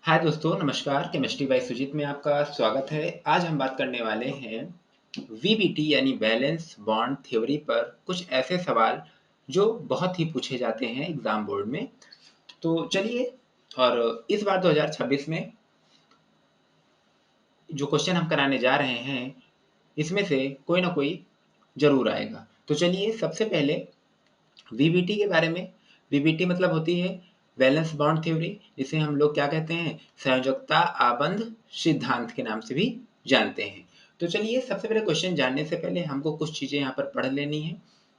हाय दोस्तों, नमस्कार। Chemistry bye Sujit में आपका स्वागत है। आज हम बात करने वाले हैं वीबीटी यानी बैलेंस बॉन्ड थ्योरी पर कुछ ऐसे सवाल जो बहुत ही पूछे जाते हैं एग्जाम बोर्ड में। तो चलिए, और इस बार 2026 में जो क्वेश्चन हम कराने जा रहे हैं इसमें से कोई ना कोई जरूर आएगा। तो चलिए, सबसे पहले वीबीटी के बारे में। वीबीटी मतलब होती है वैलेंस बॉन्ड थ्योरी, जिसे हम लोग क्या कहते हैं, संयोजकता आबंध सिद्धांत के नाम से भी जानते हैं। तो चलिए, सबसे पहले क्वेश्चन जानने से पहले हमको कुछ चीजें यहाँ पर पढ़ लेनी है,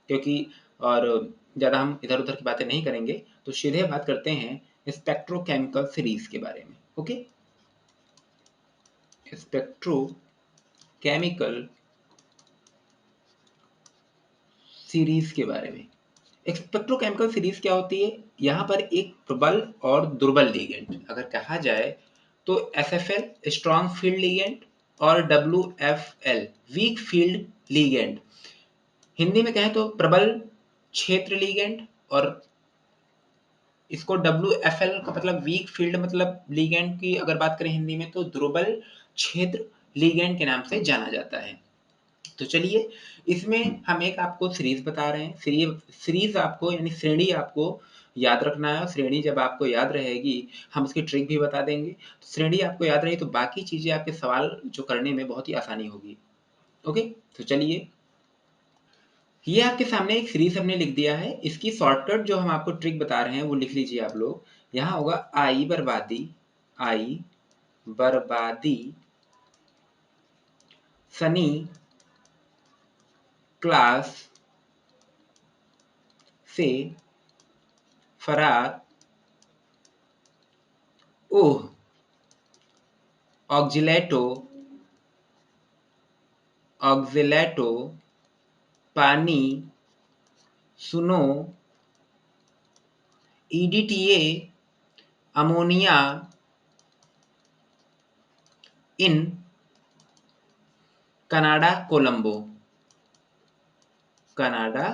क्योंकि और ज्यादा हम इधर उधर की बातें नहीं करेंगे। तो सीधे बात करते हैं स्पेक्ट्रोकेमिकल सीरीज के बारे में। ओके, स्पेक्ट्रोकेमिकल सीरीज के बारे में। स्पेक्ट्रोकेमिकल सीरीज क्या होती है? यहाँ पर एक प्रबल और दुर्बल लिगेंड अगर कहा जाए तो एसएफएल स्ट्रॉन्ग फील्ड लिगेंड और डब्ल्यूएफएल वीक फील्ड लिगेंड। हिंदी में कहें तो प्रबल क्षेत्र लिगेंड, और इसको डब्ल्यूएफएल का मतलब वीक फील्ड मतलब लिगेंड की अगर बात करें हिंदी में तो दुर्बल क्षेत्र लिगेंड के नाम से जाना जाता है। तो चलिए, इसमें हम एक आपको सीरीज बता रहे हैं। सीरीज आपको यानी श्रेणी आपको याद रखना है, और श्रेणी जब आपको याद रहेगी हम उसकी ट्रिक भी बता देंगे। तो श्रेणी आपको याद रही तो बाकी चीजें आपके सवाल जो करने में बहुत ही आसानी होगी। ओके, तो चलिए, ये आपके सामने एक सीरीज हमने लिख दिया है। इसकी शॉर्टकट जो हम आपको ट्रिक बता रहे हैं वो लिख लीजिए आप लोग। यहाँ होगा आई बर्बादी, आई बर्बादी, सनी क्लास से फरार, ओह ऑक्जिलेटो, ऑक्जिलेटो, पानी, सुनो, EDTA, ammonia, in Canada Colombo, Canada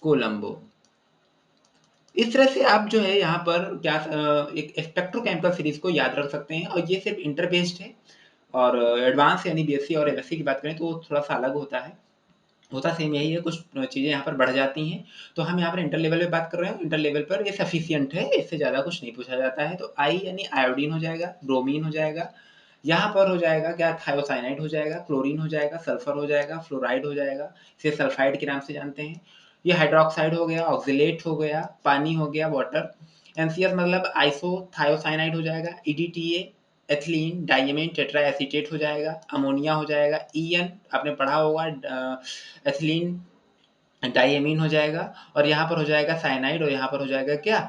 Colombo. इस तरह से आप जो है यहाँ पर क्या एक स्पेक्ट्रोकेमिकल सीरीज को याद रख सकते हैं, और ये सिर्फ इंटर बेस्ड है। और एडवांस यानी बीएससी और एमएससी की बात करें तो वो थोड़ा सा अलग होता है। होता सेम यही है, कुछ चीज़ें यहाँ पर बढ़ जाती हैं। तो हम यहाँ पर इंटर लेवल पे बात कर रहे हैं, इंटर लेवल पर ये सफिशियंट है, इससे ज़्यादा कुछ नहीं पूछा जाता है। तो आई यानी आयोडीन हो जाएगा, ब्रोमीन हो जाएगा, यहाँ पर हो जाएगा क्या, थायोसाइनाइड हो जाएगा, क्लोरीन हो जाएगा, सल्फर हो जाएगा, फ्लोराइड हो जाएगा, इसे सल्फाइड के नाम से जानते हैं। ये हाइड्रोक्साइड हो गया, ऑक्जिलेट हो गया, पानी हो गया, वाटर। एनसीएस मतलब आइसोथायोसाइनाइड हो जाएगा, EDTA ethylene diamine tetra acetate हो जाएगा, अमोनिया हो जाएगा, ईएन आपने पढ़ा होगा, एथिलीन डाइमीन हो जाएगा, और यहाँ पर हो जाएगा साइनाइड, और यहाँ पर हो जाएगा क्या,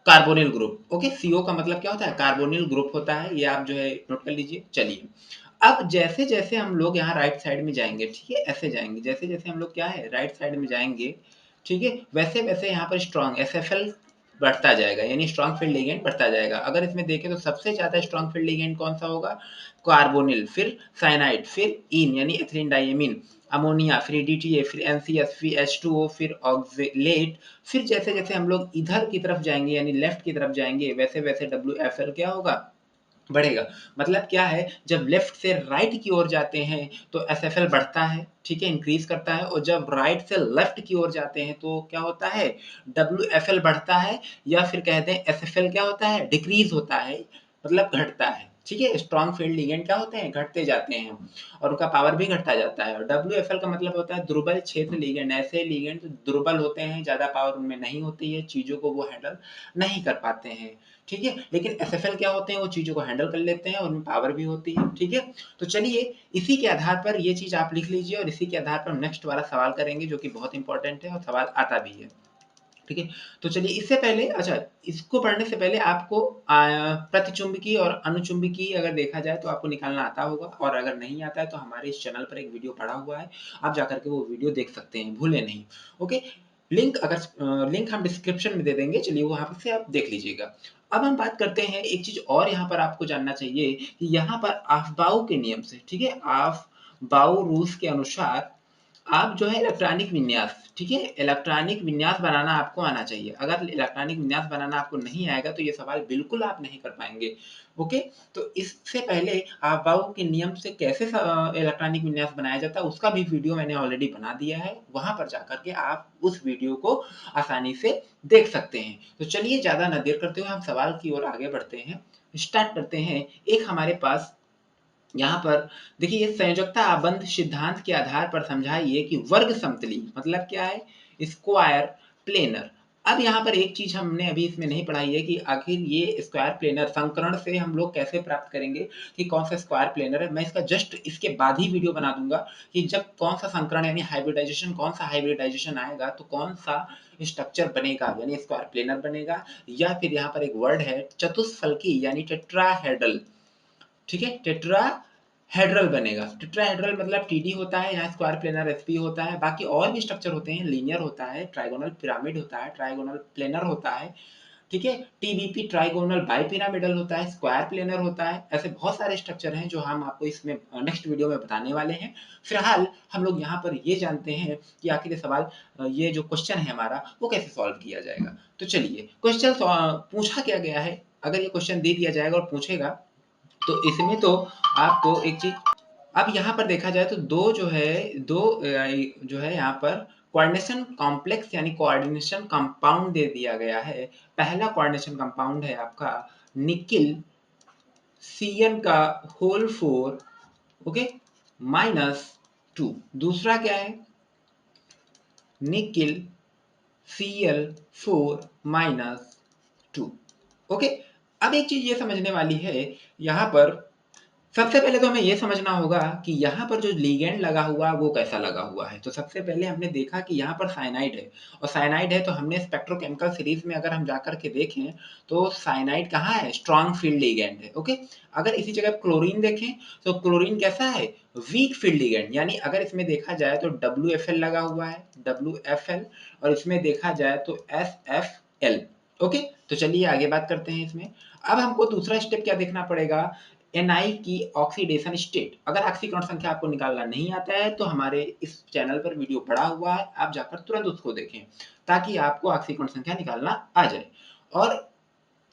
कार्बोनिल ग्रुप। ओके, सीओ का मतलब क्या होता है, कार्बोनिल ग्रुप होता है। ये आप जो है नोट कर लीजिए। चलिए, अब जैसे जैसे हम लोग यहाँ राइट साइड में जाएंगे, ठीक है, ऐसे जाएंगे, जैसे जैसे हम लोग क्या है राइट साइड में जाएंगे, ठीक है, वैसे वैसे यहाँ पर स्ट्रॉन्ग एसएफएल बढ़ता जाएगा, यानी स्ट्रॉन्ग फील्ड लिगेंड बढ़ता जाएगा। अगर इसमें देखें तो सबसे ज्यादा स्ट्रॉन्ग फील्ड लिगेंड कौन सा होगा, कार्बोनिल, फिर साइनाइड, फिर इन यानी एथिलीन डाइमीन, अमोनिया, फिर डीटीए, फिर एनसीएस, फिर एच2ओ, फिर ऑक्जेलेट। फिर जैसे जैसे हम लोग इधर की तरफ जाएंगे यानी लेफ्ट की तरफ जाएंगे, वैसे वैसे डब्ल्यू क्या होगा, बढ़ेगा। मतलब क्या है, जब लेफ्ट से राइट की ओर जाते हैं तो एसएफएल बढ़ता है, ठीक है, इंक्रीज करता है, और जब राइट से लेफ्ट की ओर जाते हैं तो क्या होता है, डब्ल्यूएफएल बढ़ता है, या फिर कहते हैं एसएफएल क्या होता है, डिक्रीज होता है, मतलब घटता है। ठीक है, स्ट्रॉन्ग फील्ड लिगेंड क्या होते हैं, घटते जाते हैं, और उनका पावर भी घटता जाता है। और डब्ल्यूएफएल का मतलब होता है दुर्बल क्षेत्र लिगेंड, ऐसे लिगेंड दुर्बल होते हैं, ज्यादा पावर उनमें नहीं होती है, चीजों को वो हैंडल नहीं कर पाते हैं। ठीक है, लेकिन एसएफएल क्या होते हैं, वो चीजों को हैंडल कर लेते हैं और उनमें पावर भी होती है। ठीक है, तो चलिए, इसी के आधार पर ये चीज आप लिख लीजिए, और इसी के आधार पर हम नेक्स्ट वाला सवाल करेंगे जो कि बहुत इंपॉर्टेंट है और सवाल आता भी है। ठीक है, तो चलिए, इससे पहले, अच्छा, इसको पढ़ने से पहले आपको प्रतिचुंबकीय और अनुचुंबकीय अगर देखा जाए तो आपको निकालना आता होगा, और अगर नहीं आता है तो हमारे इस चैनल पर एक वीडियो पड़ा हुआ है, आप जाकर के वो वीडियो देख सकते हैं, भूले नहीं। ओके, लिंक हम डिस्क्रिप्शन में दे देंगे, चलिए वहां से आप देख लीजिएगा। अब हम बात करते हैं एक चीज और, यहाँ पर आपको जानना चाहिए कि यहाँ पर आफबाउ के नियम से, ठीक है, आफबाउ रूल्स के अनुसार आप जो है इलेक्ट्रॉनिक विन्यास, ठीक है, इलेक्ट्रॉनिक विन्यास बनाना आपको आना चाहिए। अगर इलेक्ट्रॉनिक विन्यास बनाना आपको नहीं आएगा तो ये सवाल बिल्कुल आप नहीं कर पाएंगे। ओके, तो इससे पहले आबाऊ के नियम से कैसे इलेक्ट्रॉनिक विन्यास बनाया जाता है उसका भी वीडियो मैंने ऑलरेडी बना दिया है, वहां पर जाकर के आप उस वीडियो को आसानी से देख सकते हैं। तो चलिए ज्यादा न देर करते हुए हम सवाल की ओर आगे बढ़ते हैं, स्टार्ट करते हैं। एक हमारे पास यहाँ पर देखिए, ये संयोजकता आबंध सिद्धांत के आधार पर समझाइए कि वर्ग समतली मतलब क्या है, स्क्वायर प्लेनर। अब यहाँ पर एक चीज हमने अभी इसमें नहीं पढ़ाई है कि आखिर ये स्क्वायर प्लेनर संकरण से हम लोग कैसे प्राप्त करेंगे, कि कौन सा स्क्वायर प्लेनर है। मैं इसका जस्ट इसके बाद ही वीडियो बना दूंगा कि जब कौन सा संकरण यानी हाइब्रिडाइजेशन, कौन सा हाइब्रिडाइजेशन आएगा तो कौन सा स्ट्रक्चर बनेगा, यानी स्क्वायर प्लेनर बनेगा, या फिर यहाँ पर एक वर्ड है चतुष्फलकी यानी टेट्राहेड्रल, ठीक है, टेट्राहेड्रल बनेगा। टेट्राहेड्रल मतलब टीडी होता है, यहाँ स्क्वायर प्लेनर एसपी होता है, बाकी और भी स्ट्रक्चर होते हैं, लीनियर होता है, ट्राइगोनल पिरामिड होता है, ट्राइगोनल प्लेनर होता है, ठीक है, टीबीपी ट्राइगोनल बाइपिरामिडल होता है, स्क्वायर प्लेनर होता है। ऐसे बहुत सारे स्ट्रक्चर हैं जो हम आपको इसमें नेक्स्ट वीडियो में बताने वाले हैं। फिलहाल हम लोग यहाँ पर ये जानते हैं कि आखिर ये सवाल, ये जो क्वेश्चन है हमारा वो कैसे सॉल्व किया जाएगा। तो चलिए, क्वेश्चन पूछा क्या गया है, अगर ये क्वेश्चन दे दिया जाएगा और पूछेगा तो इसमें तो आपको एक चीज, अब यहाँ पर देखा जाए तो दो जो है, दो जो है यहाँ पर कोऑर्डिनेशन कॉम्प्लेक्स यानी कोऑर्डिनेशन कंपाउंड दे दिया गया है। पहला कोऑर्डिनेशन कंपाउंड है आपका निकिल Cn का होल 4, ओके, -2। दूसरा क्या है, निकिल Cl4 -2। ओके, अब एक चीज ये समझने वाली है यहाँ पर, सबसे पहले तो हमें ये समझना होगा कि यहाँ पर जो लिगेंड लगा हुआ है वो कैसा लगा हुआ है। तो सबसे पहले हमने देखा कि यहाँ पर साइनाइड है, और साइनाइड है तो हमने स्पेक्ट्रोकेमिकल सीरीज में अगर हम जाकर के देखें तो साइनाइड कहाँ है, स्ट्रॉन्ग फील्ड लिगेंड है। ओके, अगर इसी जगह क्लोरीन देखें तो क्लोरीन कैसा है, वीक फील्ड लिगेंड, यानी अगर इसमें देखा जाए तो WFL लगा हुआ है, WFL, और इसमें देखा जाए तो SFL। ओके, तो चलिए आगे बात करते हैं इसमें। अब हमको दूसरा स्टेप क्या देखना पड़ेगा, Ni की ऑक्सीडेशन स्टेट। अगर ऑक्सीकरण संख्या आपको निकालना नहीं आता है तो हमारे इस चैनल पर वीडियो पड़ा हुआ है, आप जाकर तुरंत उसको देखें ताकि आपको ऑक्सीकरण संख्या निकालना आ जाए। और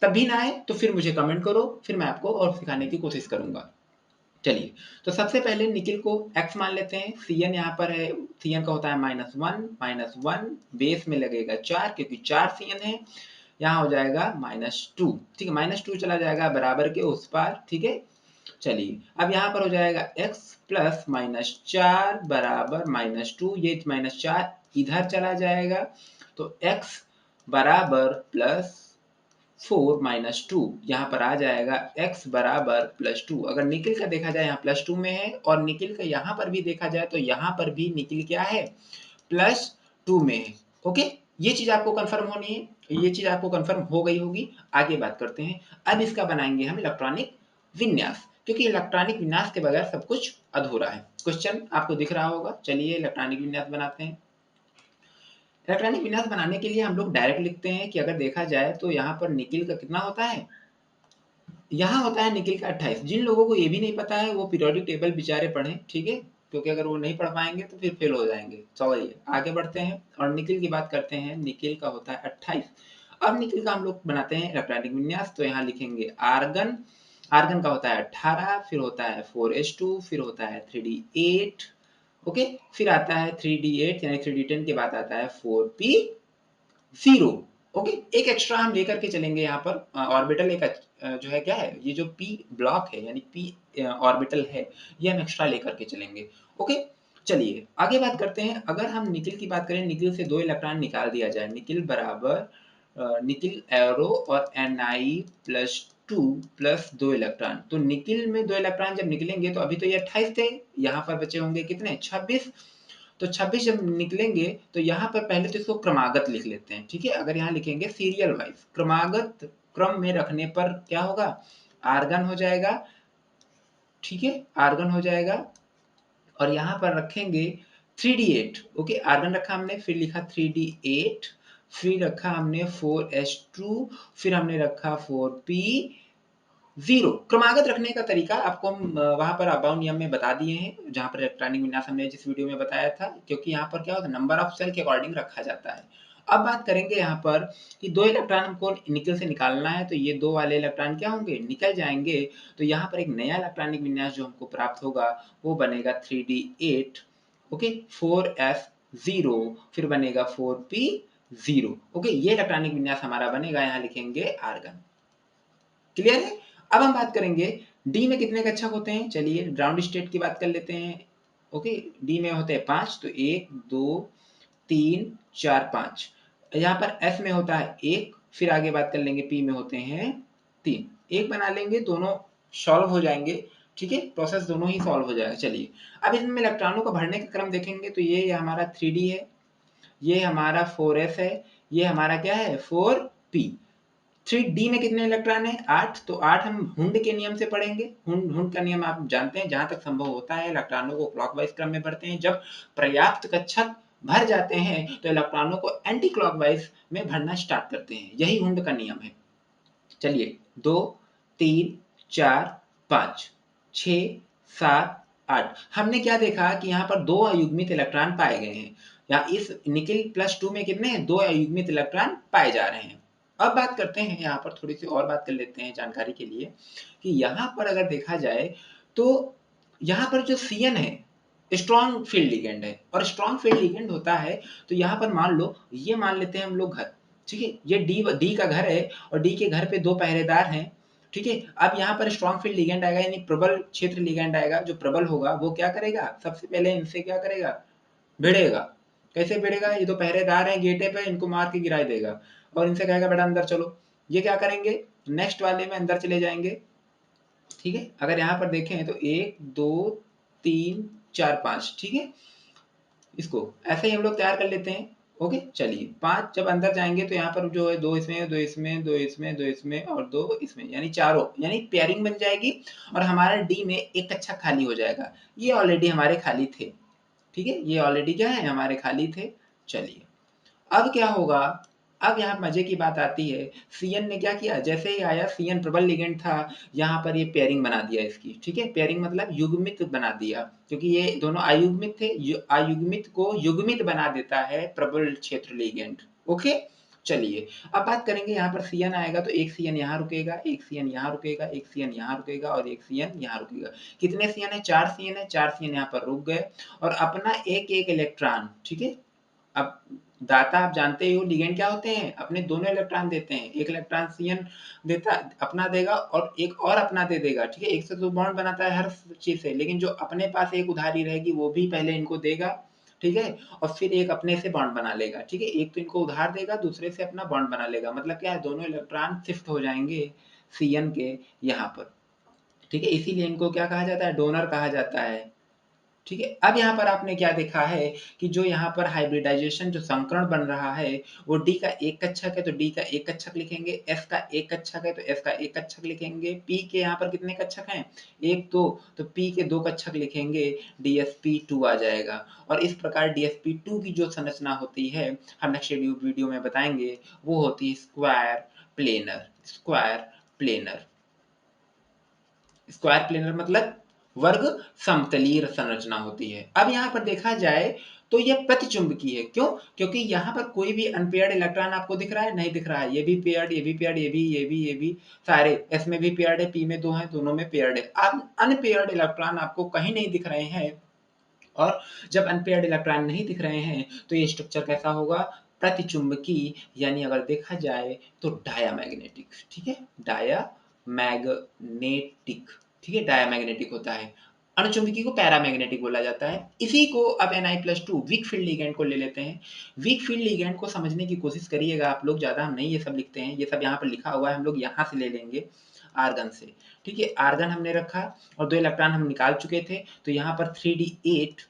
तब भी ना आए तो फिर मुझे कमेंट करो, फिर मैं आपको और सिखाने की कोशिश करूंगा। चलिए, तो सबसे पहले निकिल को x मान लेते हैं। Cn यहाँ पर है, Cn का होता है -1, बेस में लगेगा 4 क्योंकि 4 Cn है, यहाँ हो जाएगा -2, ठीक है, -2 चला जाएगा बराबर के उस पार, ठीक है। चलिए, अब यहाँ पर हो जाएगा x प्लस -4 बराबर -2, ये -4 इधर चला जाएगा तो x बराबर +4 -2, यहाँ पर आ जाएगा x बराबर +2। अगर निकिल का देखा जाए यहाँ +2 में है, और निकिल का यहाँ पर भी देखा जाए तो यहाँ पर भी निकिल क्या है, +2 में है। ओके, ये चीज आपको कंफर्म होनी है, ये चीज आपको कंफर्म हो गई होगी। आगे बात करते हैं, अब इसका बनाएंगे हम इलेक्ट्रॉनिक विन्यास, क्योंकि इलेक्ट्रॉनिक विन्यास के बगैर सब कुछ अधूरा है। क्वेश्चन आपको दिख रहा होगा, चलिए इलेक्ट्रॉनिक विन्यास बनाते हैं। इलेक्ट्रॉनिक विन्यास बनाने के लिए हम लोग डायरेक्ट लिखते हैं कि अगर देखा जाए तो यहाँ पर निकिल का कितना होता है, यहाँ होता है निकिल का 28। जिन लोगों को ये भी नहीं पता है वो पीरियोडिक टेबल बेचारे पढ़ें, ठीक है, क्योंकि अगर वो नहीं पढ़ पाएंगे तो फिर फेल हो जाएंगे। चलिए आगे बढ़ते हैं और निकिल की बात करते हैं। निकिल का होता है 28। अब निकिल का हम लोग बनाते हैं इलेक्ट्रॉनिक विन्यास, तो यहाँ लिखेंगे आर्गन। आर्गन का होता है 18, फिर होता है 4s2, फिर होता है 3d8, ओके, फिर आता है 3d8 यानी 3d10 के बाद आता है 4p0। ओके, एक एक्स्ट्रा हम लेकर के चलेंगे यहाँ पर ऑर्बिटल, एक जो है क्या है, ये जो p ब्लॉक है यानी p ऑर्बिटल है, ये हम एक्स्ट्रा लेकर के चलेंगे। ओके, चलिए आगे बात करते हैं। अगर हम निकिल की बात करें, निकिल से 2 इलेक्ट्रॉन निकाल दिया जाए, निकिल बराबर निकिल एरो और Ni+2 प्लस 2 इलेक्ट्रॉन, तो निकिल में 2 इलेक्ट्रॉन जब निकलेंगे तो अभी तो ये 28 थे, यहाँ पर बचे होंगे कितने, 26। तो 26 जब निकलेंगे तो यहाँ पर पहले तो इसको क्रमागत लिख लेते हैं, ठीक है। अगर यहाँ लिखेंगे सीरियल वाइज, क्रमागत क्रम में रखने पर क्या होगा, आर्गन हो जाएगा, ठीक है, आर्गन हो जाएगा। और यहाँ पर रखेंगे 3d8, ओके, आर्गन रखा हमने, फिर लिखा 3d8, फिर रखा हमने 4s2, फिर हमने रखा 4p0, 0 क्रमागत रखने का तरीका आपको हम वहाँ पर अबाउट नियम में बता दिए हैं, जहाँ पर इलेक्ट्रॉनिक विन्यास हमने जिस वीडियो में बताया था, क्योंकि यहाँ पर क्या होता है नंबर ऑफ सेल के अकॉर्डिंग रखा जाता है। अब बात करेंगे यहाँ पर कि 2 इलेक्ट्रॉन हमको निकल से निकालना है, तो ये 2 वाले इलेक्ट्रॉन क्या होंगे? निकल जाएँगे, तो यहाँ पर एक नया इलेक्ट्रॉनिक विन्यास जो हमको प्राप्त होगा, वो बनेगा 3d8 ओके, 4s0 फिर बनेगा 4p0 ओके, ये इलेक्ट्रॉनिक विन्यास हमारा बनेगा, यहाँ लिखेंगे आर्गन। क्लियर है? अब हम बात करेंगे डी में कितने कक्षक होते हैं? चलिए ग्राउंड स्टेट की बात कर लेते हैं। ओके, डी में होते हैं 5, तो 1 2 3 4 5। यहाँ पर एफ में होता है 1, फिर आगे बात कर लेंगे पी में होते हैं 3। एक बना लेंगे, दोनों सॉल्व हो जाएंगे। ठीक है, प्रोसेस दोनों ही सॉल्व हो जाएगा। चलिए अब इसमें इलेक्ट्रॉनों का भरने का क्रम देखेंगे, तो ये हमारा 3d है, ये हमारा 4s है, ये हमारा क्या है 4p। 3d में कितने इलेक्ट्रॉन है? 8, तो 8 हम हुंड के नियम से पढ़ेंगे। हुंड का नियम आप जानते हैं, जहां तक संभव होता है इलेक्ट्रॉनों को क्लॉकवाइज क्रम में भरते हैं। जब पर्याप्त कक्षक भर जाते हैं तो इलेक्ट्रॉनों को एंटी क्लॉकवाइज में भरना स्टार्ट करते हैं, यही हुंड का नियम है। चलिए 2 3 4 5 6 7 8। हमने क्या देखा कि यहाँ पर 2 अयुग्मित इलेक्ट्रॉन पाए गए हैं। यहाँ इस निकेल +2 में कितने हैं? 2 अयुग्मित इलेक्ट्रॉन पाए जा रहे हैं। अब बात करते हैं, यहाँ पर थोड़ी सी और बात कर लेते हैं जानकारी के लिए, कि यहाँ पर अगर देखा जाए तो यहाँ पर जो Cn है स्ट्रॉन्ग फील्ड लिगेंड है, और स्ट्रॉन्ग फील्ड लिगेंड होता है तो यहाँ पर मान लो, ये मान लेते हैं हम लोग घर। ठीक है, ये डी का घर है और डी के घर पे 2 पहरेदार हैं। ठीक है, अब यहाँ पर स्ट्रॉन्ग फील्ड लिगेंड आएगा, यानी प्रबल क्षेत्र लिगेंड आएगा। जो प्रबल होगा वो क्या करेगा? सबसे पहले इनसे क्या करेगा? भिड़ेगा। कैसे भिड़ेगा? ये 2 पहरेदार हैं गेटे पे, इनको मार के गिरा देगा और इनसे कहेगा बेटा अंदर चलो। ये क्या करेंगे? नेक्स्ट वाले में अंदर चले जाएंगे। ठीक है, अगर यहाँ पर देखें तो 1 2 3 4 5। ठीक है, इसको ऐसे ही हम लोग तैयार कर लेते हैं। ओके, चलिए 5 जब अंदर जाएंगे तो यहाँ पर जो है 2 इसमें 2 इसमें 2 इसमें 2 इसमें और 2 इसमें, यानी चारों, यानी पेयरिंग बन जाएगी और हमारा डी में एक कक्षा खाली हो जाएगा। ये ऑलरेडी हमारे खाली थे। ठीक है, ये ऑलरेडी क्या है? हमारे खाली थे। चलिए अब क्या होगा? अब यहाँ मजे की बात आती है, Cn ने क्या किया? जैसे ही आया Cn प्रबल लिगेंड था, यहाँ पर ये पेयरिंग बना दिया इसकी। ठीक है, पेयरिंग मतलब युग्मित बना दिया, क्योंकि ये दोनों अयुग्मित थे। अयुग्मित को युग्मित बना देता है प्रबल क्षेत्र लिगेंड। ओके, चलिए अब बात करेंगे, यहाँ पर Cn आएगा तो एक Cn यहाँ रुकेगा, एक Cn यहाँ रुकेगा, एक Cn यहाँ रुकेगा और एक Cn यहाँ रुकेगा। कितने Cn है? 4 Cn है, 4 Cn यहाँ पर रुक गए और अपना एक एक इलेक्ट्रॉन। ठीक है, अब दाता आप जानते ही हो, लिगेंड क्या होते हैं? अपने दोनों इलेक्ट्रॉन देते हैं। एक इलेक्ट्रॉन Cn देता, अपना देगा और एक और अपना दे देगा। ठीक है, एक से तो बॉन्ड बनाता है हर चीज से, लेकिन जो अपने पास एक उधारी रहेगी वो भी पहले इनको देगा। ठीक है, और फिर एक अपने से बॉन्ड बना लेगा। ठीक है, एक तो इनको उधार देगा, दूसरे से अपना बॉन्ड बना लेगा। मतलब क्या है? दोनों इलेक्ट्रॉन शिफ्ट हो जाएंगे Cn के यहाँ पर। ठीक है, इसीलिए इनको क्या कहा जाता है? डोनर कहा जाता है। ठीक है, अब यहाँ पर आपने क्या देखा है कि जो यहाँ पर हाइब्रिडाइजेशन जो संकरण बन रहा है, वो डी का एक कक्षक है तो डी का एक कक्षक लिखेंगे, एफ का एक कक्षक है तो एफ का एक कक्षक लिखेंगे, पी के यहाँ पर कितने कक्षक हैं? एक दो, तो पी के 2 कक्षक लिखेंगे, DsP2 आ जाएगा। और इस प्रकार DsP2 की जो संरचना होती है, हम नेक्स्ट वीडियो में बताएंगे, वो होती है square planar. Square planar, square planar मतलब वर्ग समतलीय संरचना होती है। अब यहाँ पर देखा जाए तो ये प्रतिचुंबकीय है। क्यों? क्योंकि यहाँ पर कोई भी अनपेयर्ड इलेक्ट्रॉन आपको दिख रहा है? नहीं दिख रहा है। ये भी पेयर्ड, ये भी पेयर्ड, ये भी सारे, एस में भी पेयर्ड है, पी में 2 है, दोनों में पेयर्ड है। अब अनपेयर्ड इलेक्ट्रॉन आपको कहीं नहीं दिख रहे हैं, और जब अनपेयर्ड इलेक्ट्रॉन नहीं दिख रहे हैं तो ये स्ट्रक्चर कैसा होगा? प्रतिचुंबकीय, यानी अगर देखा जाए तो डायामैग्नेटिक। ठीक है, डायामैग्नेटिक। ठीक है, डायामैग्नेटिक होता है। अणुचुंबकीय को पैरामैग्नेटिक बोला जाता है। इसी को अब Ni+2 वीक फील्ड लिगेंड को ले लेते हैं। वीक फील्ड लिगेंड को समझने की कोशिश करिएगा आप लोग, ज्यादा हम नहीं ये सब लिखते हैं, ये सब यहाँ पर लिखा हुआ है, हम लोग यहाँ से ले लेंगे आर्गन से। ठीक है, आर्गन हमने रखा और 2 इलेक्ट्रॉन हम निकाल चुके थे, तो यहाँ पर 3d8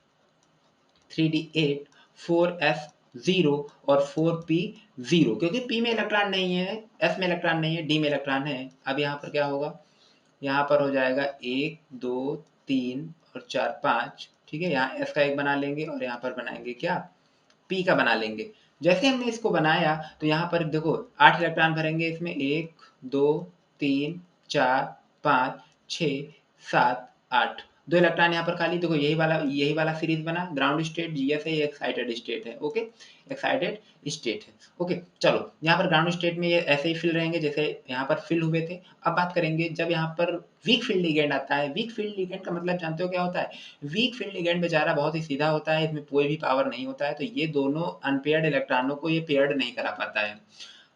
4s0 और 4p0, क्योंकि p में इलेक्ट्रॉन नहीं है, s में इलेक्ट्रॉन नहीं है, d में इलेक्ट्रॉन है। अब यहाँ पर क्या होगा? यहाँ पर हो जाएगा 1 2 3 और 4 5। ठीक है, यहाँ s का एक बना लेंगे और यहाँ पर बनाएंगे क्या? p का बना लेंगे। जैसे हमने इसको बनाया तो यहाँ पर देखो 8 इलेक्ट्रॉन भरेंगे इसमें, 1 2 3 4 5, 6, 7, 8 2 इलेक्ट्रॉन यहाँ पर खाली देखो यही वाला सीरीज बना ग्राउंड स्टेट जीएस है ये एक्साइटेड स्टेट है ओके एक्साइटेड स्टेट है ओके चलो यहाँ पर ग्राउंड स्टेट में ये ऐसे ही फिल रहेंगे जैसे यहाँ पर फिल हुए थे। अब बात करेंगे जब यहाँ पर वीक फील्ड लिगेंड आता है वीक फील्ड लिगेंड का मतलब जानते हो क्या होता है वीक फील्ड लिगेंड बेचारा बहुत ही सीधा होता है इसमें कोई भी पावर नहीं होता है तो ये दोनों अनपेयर्ड इलेक्ट्रॉनों को ये पेयर्ड नहीं करा पाता है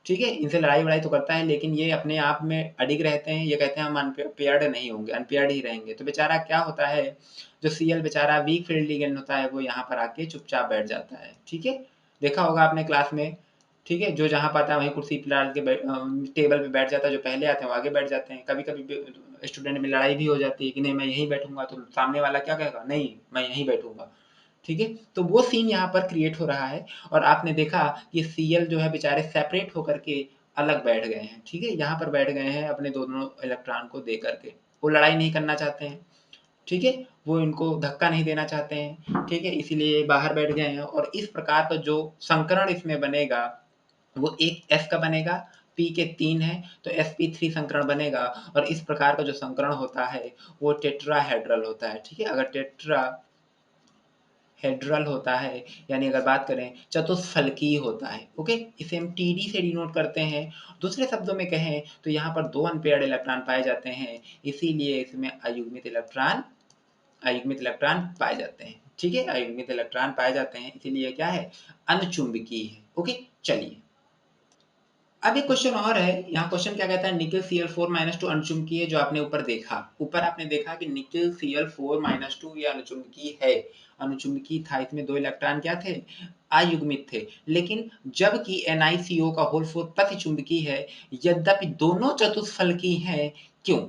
ठीक है इनसे लड़ाई वड़ाई तो करता है लेकिन ये अपने आप में अडिग रहते हैं ये कहते हैं हम अनपेयर्ड नहीं होंगे अनपेयर्ड ही रहेंगे तो बेचारा क्या होता है जो सीएल बेचारा वीक फील्ड लिगेंड होता है वो यहाँ पर आके चुपचाप बैठ जाता है ठीक है देखा होगा आपने क्लास में ठीक है जो जहाँ पाता है वहीं कुर्सी पे डाल के टेबल पे बैठ जाता है जो पहले आते हैं वो आगे बैठ जाते हैं कभी कभी स्टूडेंट में लड़ाई भी हो जाती है कि नहीं मैं यहीं बैठूंगा तो सामने वाला क्या कहेगा नहीं मैं यहीं बैठूंगा ठीक है तो वो सीन यहाँ पर क्रिएट हो रहा है और आपने देखा कि सीएल जो है बेचारे सेपरेट होकर के अलग बैठ गए हैं ठीक है यहाँ पर बैठ गए हैं अपने दोनों इलेक्ट्रॉन को दे करके वो लड़ाई नहीं करना चाहते हैं ठीक है वो इनको धक्का नहीं देना चाहते हैं ठीक है इसीलिए बाहर बैठ गए हैं और इस प्रकार का जो संकरण इसमें बनेगा वो एक एस का बनेगा पी के 3 है तो sp3 संकरण बनेगा और इस प्रकार का जो संकरण होता है वो टेट्राहेड्रल होता है ठीक है अगर टेट्रा हेड्रल होता है यानी अगर बात करें चतुष्फलकीय होता है ओके इसे हम टीडी से डिनोट करते हैं दूसरे शब्दों में कहें तो यहाँ पर दो अनपेयर्ड इलेक्ट्रॉन पाए जाते हैं इसीलिए इसमें अयुग्मित इलेक्ट्रॉन पाए जाते हैं ठीक है अयुग्मित इलेक्ट्रॉन पाए जाते हैं इसीलिए क्या है अनचुंबकीय है ओके चलिए अब एक क्वेश्चन और है यहाँ क्वेश्चन क्या कहता है निकिल Cl4-2 अणुचुंबकीय जो आपने ऊपर देखा ऊपर आपने देखा कि निकिल Cl4-2 ये अणुचुंबकीय है अणुचुंबकीय था इसमें दो इलेक्ट्रॉन क्या थे अयुग्मित थे लेकिन जबकि NiCO का होल 4 प्रतिचुंबकीय है यद्यपि दोनों चतुष्फलकीय हैं क्यों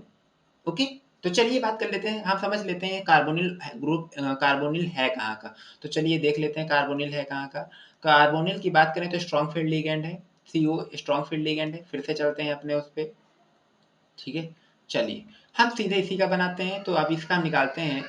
ओके तो चलिए बात कर लेते हैं हम समझ लेते हैं कार्बोनिल ग्रुप कार्बोनिल है कहाँ का तो चलिए देख लेते हैं कार्बोनिल है कहाँ का कार्बोनिल की बात करें तो स्ट्रॉन्ग फील्ड लिगेंड है CO स्ट्रॉन्ग फील्ड लिगेंड है फिर से चलते हैं अपने उस पे ठीक है चलिए हम सीधे इसी का बनाते हैं तो अब इसका हम निकालते हैं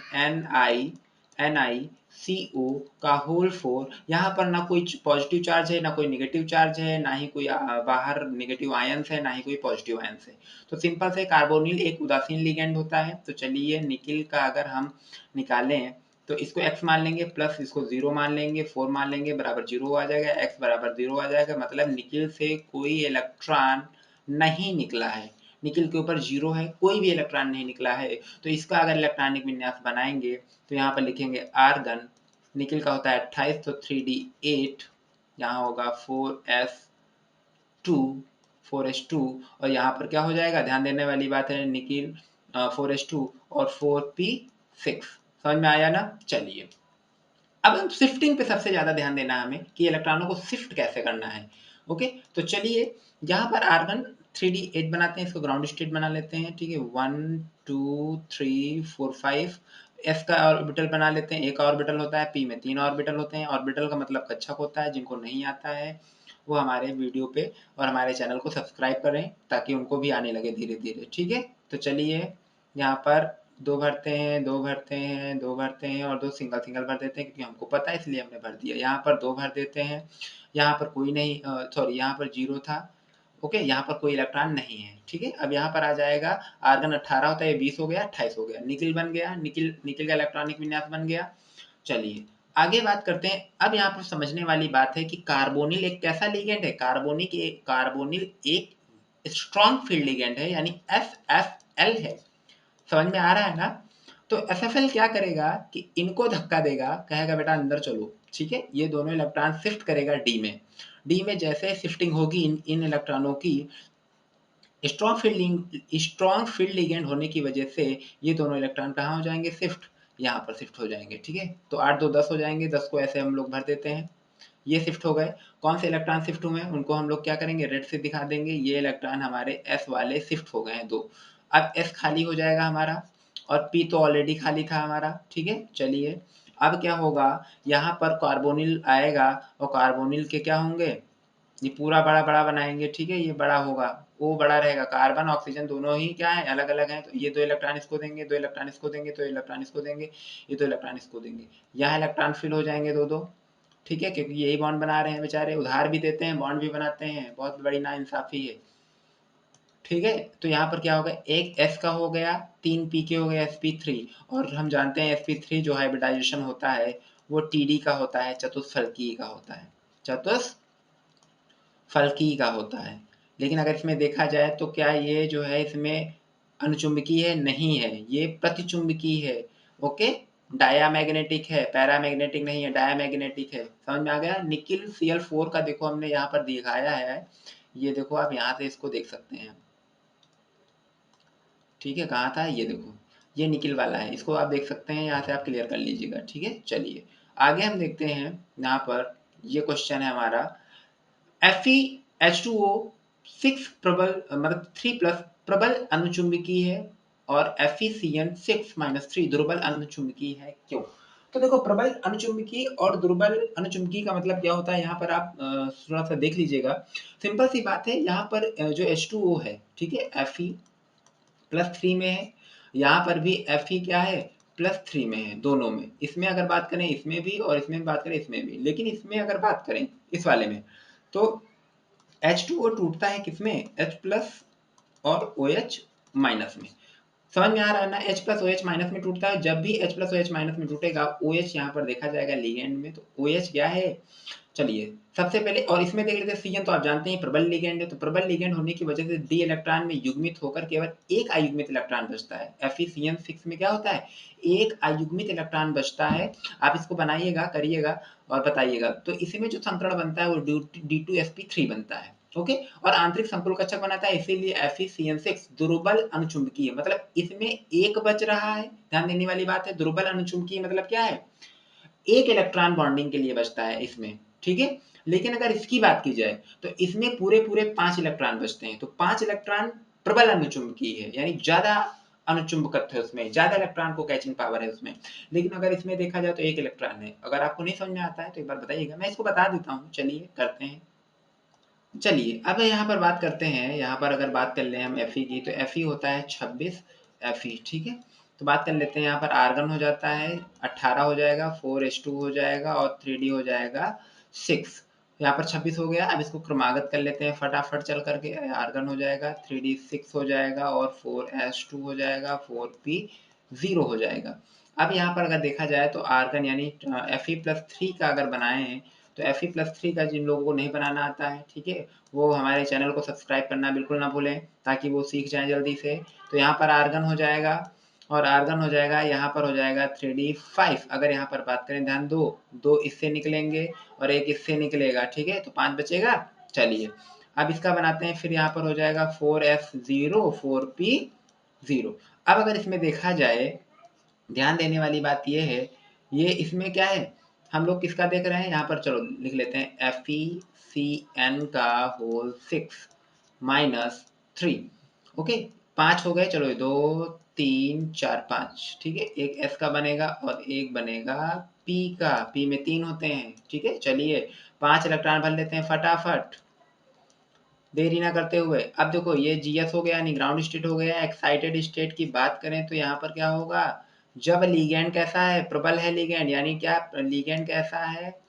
NiCO का होल 4 यहाँ पर ना कोई पॉजिटिव चार्ज है ना कोई नेगेटिव चार्ज है ना ही कोई बाहर नेगेटिव आयंस है ना ही कोई पॉजिटिव आयंस है तो सिंपल से कार्बोनिल एक उदासीन लिगेंड होता है तो चलिए निकिल का अगर हम निकालें तो इसको x मान लेंगे प्लस इसको 0 मान लेंगे 4 मान लेंगे बराबर 0 आ जाएगा x बराबर 0 आ जाएगा मतलब निकिल से कोई इलेक्ट्रॉन नहीं निकला है निकिल के ऊपर 0 है कोई भी इलेक्ट्रॉन नहीं निकला है तो इसका अगर इलेक्ट्रॉनिक विन्यास बनाएंगे तो यहाँ पर लिखेंगे आर्गन निकिल का होता है 28 तो 3d8 यहाँ होगा 4s2 4s2 और यहाँ पर क्या हो जाएगा ध्यान देने वाली बात है निकिल 4s2 और 4p6 समझ में आया ना चलिए अब हम शिफ्टिंग पे सबसे ज्यादा ध्यान देना है हमें कि इलेक्ट्रॉनों को शिफ्ट कैसे करना है ओके तो चलिए यहाँ पर आर्गन 3d8 बनाते हैं इसको ग्राउंड स्टेट बना लेते हैं ठीक है 1 2 3 4 5 एस का ऑर्बिटल बना लेते हैं एक ऑर्बिटल होता है पी में 3 ऑर्बिटल होते हैं ऑर्बिटल का मतलब कक्षक होता है जिनको नहीं आता है वो हमारे वीडियो पे और हमारे चैनल को सब्सक्राइब करें ताकि उनको भी आने लगे धीरे धीरे ठीक है तो चलिए यहाँ पर दो भरते हैं दो भरते हैं दो भरते हैं और दो सिंगल सिंगल भर देते हैं क्योंकि हमको पता है इसलिए हमने भर दिया यहाँ पर दो भर देते हैं यहाँ पर कोई नहीं सॉरी यहाँ पर 0 था ओके यहाँ पर कोई इलेक्ट्रॉन नहीं है ठीक है अब यहाँ पर आ जाएगा आर्गन 18 होता है 20 हो गया 28 हो गया निकिल बन गया निकिल का इलेक्ट्रॉनिक विन्यास बन गया चलिए आगे बात करते हैं अब यहाँ पर समझने वाली बात है कि कार्बोनिल एक कैसा लिगेंड है कार्बोनिल एक स्ट्रॉन्ग फील्ड लिगेंड है यानी FFL है समझ में आ रहा है ना तो एसएफएल क्या करेगा कि इनको धक्का देगा कहेगा बेटा अंदर चलो ठीक है ये दोनों इलेक्ट्रॉन शिफ्ट करेगा डी में जैसे शिफ्टिंग होगी इन इलेक्ट्रॉनों की स्ट्रॉन्ग फील्ड लिगेंड होने की वजह से ये दोनों इलेक्ट्रॉन कहाँ हो जाएंगे शिफ्ट यहाँ पर शिफ्ट हो जाएंगे ठीक है तो 8 2 10 हो जाएंगे 10 को ऐसे हम लोग भर देते हैं ये शिफ्ट हो गए कौन से इलेक्ट्रॉन शिफ्ट हुए हैं उनको हम लोग क्या करेंगे रेड से दिखा देंगे ये इलेक्ट्रॉन हमारे एस वाले शिफ्ट हो गए हैं दो अब एस खाली हो जाएगा हमारा और पी तो ऑलरेडी खाली था हमारा ठीक है चलिए अब क्या होगा यहाँ पर कार्बोनिल आएगा और कार्बोनिल के क्या होंगे ये पूरा बड़ा बड़ा बनाएंगे ठीक है ये बड़ा होगा वो बड़ा रहेगा कार्बन ऑक्सीजन दोनों ही क्या है अलग अलग हैं तो ये दो इलेक्ट्रॉन इसको देंगे दो इलेक्ट्रॉन इसको देंगे तो इलेक्ट्रॉन इसको देंगे ये दो इलेक्ट्रॉन इसको देंगे यहाँ इलेक्ट्रॉन फिल हो जाएंगे दो दो ठीक है क्योंकि यही बॉन्ड बना रहे हैं बेचारे उधार भी देते हैं बॉन्ड भी बनाते हैं बहुत बड़ी नाइंसाफी है ठीक है, तो यहाँ पर क्या होगा, एक s का हो गया, 3 p के हो गया sp3, और हम जानते हैं sp3 जो हाइब्रिडाइजेशन होता है वो td का होता है, चतुष्फलकीय का होता है, चतुष्फलकीय का होता है। लेकिन अगर इसमें देखा जाए तो क्या ये जो है इसमें अनुचुंबकीय है? नहीं है, ये प्रतिचुंबकीय है। ओके, डायामैग्नेटिक है, पैरामैग्नेटिक नहीं है, डायामैग्नेटिक है। समझ में आ गया? निकिल Cl4 का देखो हमने यहाँ पर दिखाया है, ये देखो आप यहाँ से इसको देख सकते हैं। ठीक है, कहाँ था ये देखो, ये निकिल वाला है, इसको आप देख सकते हैं, यहाँ से आप क्लियर कर लीजिएगा। ठीक है, चलिए आगे हम देखते हैं। यहाँ पर ये क्वेश्चन है हमारा, FeH2O 6 प्रबल मतलब 3 प्लस प्रबल अनुचुंबकीय है और FeCN6 - 3 दुर्बल अनुचुंबकीय है, क्यों? तो देखो, प्रबल अनुचुंबकीय और दुर्बल अनुचुंबकीय का मतलब क्या होता है, यहाँ पर आप थोड़ा सा देख लीजिएगा। सिंपल सी बात है, यहाँ पर जो H2O है, ठीक है, Fe+3 में है, यहाँ पर भी Fe क्या है, +3 में है, दोनों में। इसमें अगर बात करें इसमें भी और इसमें बात करें इसमें भी, लेकिन इसमें अगर बात करें इस वाले में, तो H2O टूटता है किसमें, H प्लस और OH माइनस में। समझ में आ रहा है ना? H प्लस OH माइनस में टूटता है। जब भी H प्लस OH माइनस में टूटेगा, OH यहाँ पर देखा जाएगा लिगेंड में, तो OH क्या है, चलिए सबसे पहले, और इसमें देख लेते हैं Cn, तो आप जानते हैं प्रबल लिगेंड है, तो प्रबल लिगेंड होने की वजह से d इलेक्ट्रॉन में युग्मित होकर केवल एक अयुग्मित इलेक्ट्रॉन बचता है। FeCN6 में क्या होता है, एक अयुग्मित इलेक्ट्रॉन बचता है। आप इसको बनाइएगा, करिएगा और बताइएगा। तो इसमें जो संकरण बनता है वो D2sp3 बनता है। ओके, और आंतरिक संकुल कक्षक बनाता है, इसीलिए FeCN6 दुर्बल अनुचुंबकीय, मतलब इसमें एक बच रहा है। ध्यान देने वाली बात है, दुर्बल अनुचुंबकीय मतलब क्या है, एक इलेक्ट्रॉन बॉन्डिंग के लिए बचता है इसमें। ठीक है, लेकिन अगर इसकी बात की जाए तो इसमें पूरे पूरे 5 इलेक्ट्रॉन बचते हैं। तो 5 इलेक्ट्रॉन प्रबल अनुचुंबकीय है, यानी ज्यादा अनुचुंबकत्व है उसमें, ज्यादा इलेक्ट्रॉन को कैचिंग पावर है उसमें। लेकिन अगर इसमें देखा जाए तो एक इलेक्ट्रॉन है। अगर आपको नहीं समझ में आता है तो एक बार बताइएगा, मैं इसको बता देता हूँ। चलिए करते हैं। चलिए अब यहाँ पर बात करते हैं, यहाँ पर अगर बात कर लें हम Fe की, तो Fe होता है 26 Fe। ठीक है, तो बात कर लेते हैं, यहाँ पर आर्गन हो जाता है 18 हो जाएगा, 4H2 हो जाएगा और 3D हो जाएगा 6। यहाँ पर 26 हो गया। अब इसको क्रमागत कर लेते हैं फटाफट चल करके। आर्गन हो जाएगा, 3D 6 हो जाएगा और 4H2 हो जाएगा, 4P 0 हो जाएगा। अब यहाँ पर अगर देखा जाए तो आर्गन यानी Fe+3 का अगर बनाए हैं, तो Fe+3 का जिन लोगों को नहीं बनाना आता है, ठीक है, वो हमारे चैनल को सब्सक्राइब करना बिल्कुल ना भूलें, ताकि वो सीख जाएं जल्दी से। तो यहाँ पर आर्गन हो जाएगा, और आर्गन हो जाएगा, यहाँ पर हो जाएगा 3D5। अगर यहाँ पर बात करें, ध्यान दो, 2 इससे निकलेंगे और एक इससे निकलेगा, ठीक है, तो 5 बचेगा। चलिए अब इसका बनाते हैं, फिर यहाँ पर हो जाएगा 4F0 4P0। अब अगर इसमें देखा जाए, ध्यान देने वाली बात ये है, ये इसमें क्या है, हम लोग किसका देख रहे हैं, यहाँ पर चलो लिख लेते हैं FeCN का होल 6 - 3। ओके, 5 हो गए, चलो 2 3 4 5। ठीक है, एक S का बनेगा और एक बनेगा P का। P में 3 होते हैं। ठीक है, चलिए 5 इलेक्ट्रॉन भर लेते हैं फटाफट, देरी ना करते हुए। अब देखो, ये GS हो गया, यानी ग्राउंड स्टेट हो गया। एक्साइटेड स्टेट की बात करें तो यहाँ पर क्या होगा, जब लिगैंड कैसा है, प्रबल है लिगैंड, यानी क्या, लिगैंड कैसा है,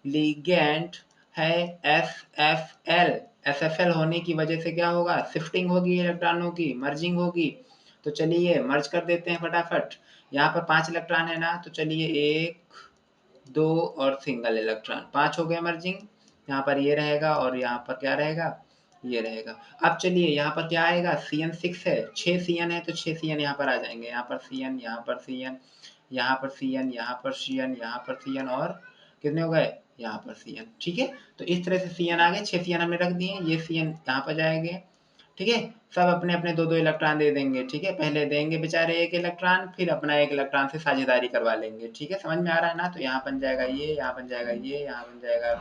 लिगैंड है SFL। SFL होने की वजह से क्या होगा, शिफ्टिंग होगी इलेक्ट्रॉनों की, मर्जिंग होगी। तो चलिए मर्ज कर देते हैं फटाफट। यहाँ पर 5 इलेक्ट्रॉन है ना, तो चलिए 1 2 और सिंगल इलेक्ट्रॉन, 5 हो गए मर्जिंग। यहाँ पर ये रहेगा और यहाँ पर क्या रहेगा, ये रहेगा। अब चलिए यहाँ पर क्या आएगा, CN6 है, 6 CN है, तो 6 CN यहाँ पर आ जाएंगे। यहाँ पर CN, यहाँ पर CN, यहाँ पर CN, यहाँ पर CN, यहाँ पर CN, और कितने हो गए, यहाँ पर CN। ठीक है, तो इस तरह से CN आ गए, 6 CN हमने रख दिए। ये CN यहाँ पर जाएंगे। ठीक है, सब अपने अपने दो दो इलेक्ट्रॉन दे देंगे। ठीक है, पहले देंगे बेचारे एक इलेक्ट्रॉन, फिर अपना एक इलेक्ट्रॉन से साझेदारी करवा लेंगे। ठीक है, समझ में आ रहा है ना? तो यहाँ बन जाएगा ये, यहाँ बन जाएगा ये, यहाँ बन जाएगा,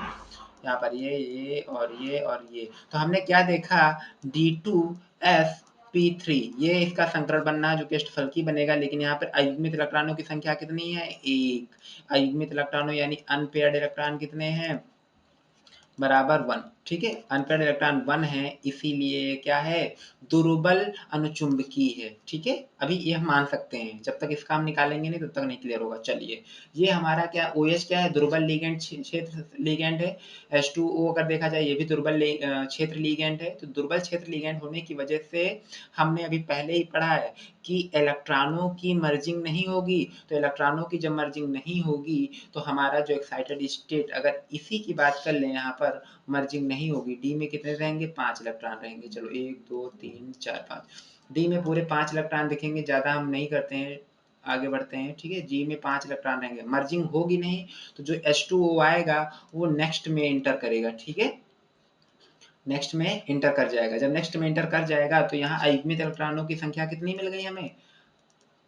यहाँ पर ये और ये और ये। तो हमने क्या देखा, D2sp3, ये इसका संकरण बनना जो कि अष्टफलकीय बनेगा। लेकिन यहाँ पर अयुग्मित इलेक्ट्रॉनों की संख्या कितनी है, एक। अयुग्मित इलेक्ट्रॉनों यानी अनपेयर्ड इलेक्ट्रॉन कितने हैं, बराबर 1। ठीक है, अनपेयर्ड इलेक्ट्रॉन 1 है, इसीलिए क्या है, दुर्बल अनुचुंबकीय है। ठीक है, अभी ये हम मान सकते हैं, जब तक इसका हम निकालेंगे नहीं तब तक नहीं क्लियर होगा। चलिए, ये हमारा क्या OH क्या है, दुर्बल लिगेंड क्षेत्र लिगेंड है। H2O अगर देखा जाए ये भी दुर्बल क्षेत्र लिगेंड है। तो दुर्बल क्षेत्र लिगेंड होने की वजह से हमने अभी पहले ही पढ़ा है कि इलेक्ट्रॉनों की मर्जिंग नहीं होगी। तो इलेक्ट्रॉनों की जब मर्जिंग नहीं होगी तो हमारा जो एक्साइटेड स्टेट, अगर इसी की बात कर लें यहाँ पर, मर्जिंग नहीं होगी। डी में कितने रहेंगे, 5 इलेक्ट्रॉन रहेंगे। चलो 1 2 3 4 5, डी में पूरे 5 इलेक्ट्रॉन दिखेंगे। ज़्यादा हम नहीं करते हैं, आगे बढ़ते हैं। ठीक है, जी में 5 इलेक्ट्रॉन रहेंगे, मर्जिंग होगी नहीं तो जो H2O आएगा वो नेक्स्ट में इंटर करेगा। ठीक है, नेक्स्ट में इंटर कर जाएगा। जब नेक्स्ट में इंटर कर जाएगा तो यहाँ अयुग्मित इलेक्ट्रॉनों की संख्या कितनी मिल गई हमें,